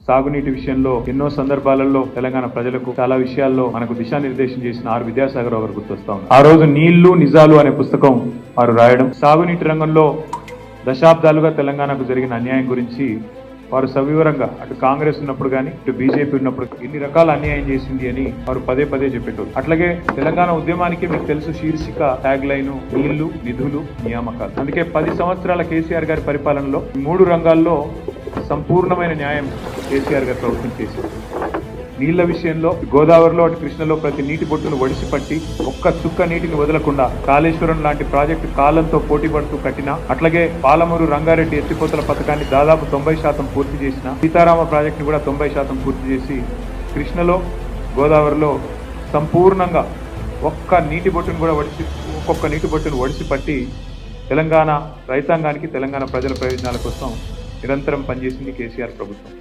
సాగునీటి విషయంలో ఎన్నో సందర్భాలలో తెలంగాణ ప్రజలకు చాలా విషయాల్లో మనకు దిశానిర్దేశం చేసిన ఆర్ విద్యాసాగర్ గారు గుర్తొస్తా ఉన్నారు. ఆ రోజు నీళ్లు నిజాలు అనే పుస్తకం వారు రాయడం, సాగునీటి రంగంలో దశాబ్దాలుగా తెలంగాణకు జరిగిన అన్యాయం గురించి వారు సవివరంగా అటు కాంగ్రెస్ ఉన్నప్పుడు కానీ ఇటు బీజేపీ ఉన్నప్పుడు ఎన్ని రకాల అన్యాయం చేసింది అని వారు పదే పదే చెప్పేటోరు. అట్లాగే తెలంగాణ ఉద్యమానికి మీకు తెలుసు శీర్షిక ట్యాగ్ లైన్ నీళ్లు, నిధులు, నియామకాలు. అందుకే 10 సంవత్సరాల కేసీఆర్ గారి పరిపాలనలో 3 రంగాల్లో సంపూర్ణమైన న్యాయం కేసీఆర్ గారి ప్రభుత్వం చేసింది. నీళ్ల విషయంలో గోదావరిలో అటు కృష్ణలో ప్రతి నీటి బొట్టును ఒడిసిపట్టి ఒక్క చుక్క నీటిని వదలకుండా కాళేశ్వరం లాంటి ప్రాజెక్టు కాలంతో పోటీ పడుతూ కట్టిన, అట్లాగే పాలమూరు రంగారెడ్డి ఎత్తిపోతల పథకాన్ని దాదాపు 90% పూర్తి చేసిన, సీతారామ ప్రాజెక్టును కూడా 90% పూర్తి చేసి కృష్ణలో గోదావరిలో సంపూర్ణంగా ఒక్కొక్క నీటి బొట్టును ఒడిసిపట్టి తెలంగాణ రైతాంగానికి తెలంగాణ ప్రజల ప్రయోజనాల కోసం నిరంతరం పనిచేసింది కేసీఆర్ ప్రభుత్వం.